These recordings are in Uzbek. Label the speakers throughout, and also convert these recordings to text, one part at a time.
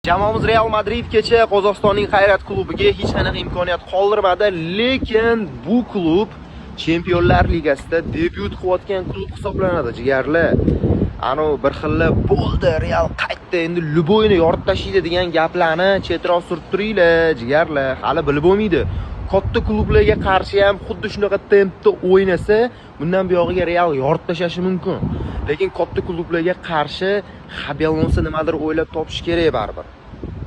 Speaker 1: Jamoamiz Real Madrid kecha Qozog'istonning Xayrat klubiga hech qanaqa imkoniyat qoldirmadi, lekin bu klub Chempionlar Ligasida debyut qilayotgan klub hisoblanadi, jigarlar. Ano bir xilla bo'ldi, Real qaytdi, endi Luboyni yorib tashlaydi degan gaplarni chetroq surib turinglar, jigarlar. Hali bilib bo'lmaydi. Katta klublarga qarshi ham xuddi shunaqa tempda o'ynasa, bundan buyog'iga Real yorib tashlashi mumkin. Lekin katta klublarga qarshi Xabi Alonso nimadir o'ylab topish kerak baribir.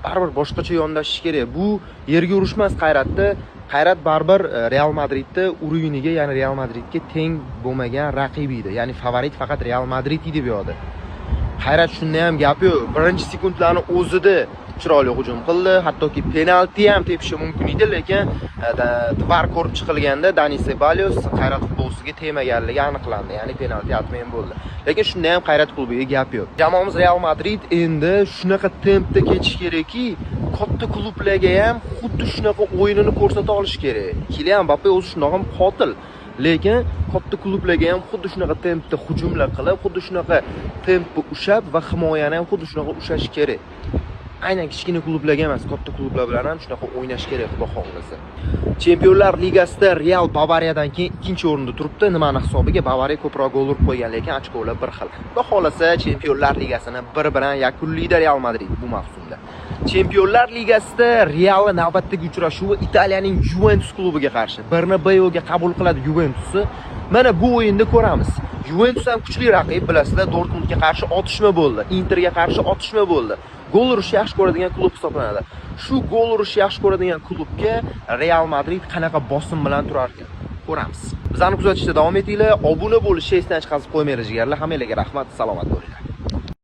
Speaker 1: Baribir boshqacha yondashish kerak. Bu yerga urishmas Xayratda. Xayrat baribir Real Madridda uriniga, ya'ni Real Madridga teng bo'lmagan raqib edi. Ya'ni favorit faqat Real Madrid edi bu yoqda. Xayrat shunda ham gap yo'q. Birinchi sekundlarni o'zida chiroyli hujum qildi, hattoki penalti ham tepishi mumkin edi, lekin tvar ko'rib chiqilganda Dani Ceballos Xayrat futbolchisiga tegmaganligi aniqlandi, ya'ni penalti atmagan bo'ldi. Lekin shunda ham Xayrat klubiga gap yo'q. Jamoamiz Real Madrid endi shunaqa tempda ketish kerakki, katta klublarga ham xuddi shunaqa o'yinini ko'rsata olish kerak. Kylian Mbappe o'zi shunaqa qotil. Lekin katta klublarga ham xuddi shunaqa tempda hujumlar qilib, xuddi shunaqa tempda ushab va himoyani ham xuddi shunaqa ushash kerak. Aynan kichkina klublarga emas, katta klublar bilan ham shunaqa o'ynash kerak, xudo xohlasa. Chempionlar Ligasida Real Bavariyadan keyin ikkinchi o'rinda turibdi. Nimani hisobiga? Bavariya ko'proq gol urib qo'ygan, lekin ochkolar bir xil. Xudo xohlasa Chempionlar Ligasini bir-bilan yakunlaydi Real Madrid bu mavsumda. Chempionlar Ligasida Real navbatdagi uchrashuvi Italiyaning Juventus klubiga qarshi. Bernabeuga qabul qiladi Juventusni. Mana bu o'yinda ko'ramiz. Juventus ham kuchli raqib, bilasizlar, Dortmundga qarshi otishma bo'ldi, Interga qarshi otishma bo'ldi. Gol urishni yaxshi ko'radigan klub hisoblanadi. Shu gol urishni yaxshi ko'radigan klubga Real Madrid qanaqa bosim bilan turar ekan? Ko'ramiz. Bizani kuzatishda davom etinglar, obuna bo'lishni esdan chiqarib qo'ymanglar, jigarlar. Hammanglarga rahmat, salomat bo'linglar.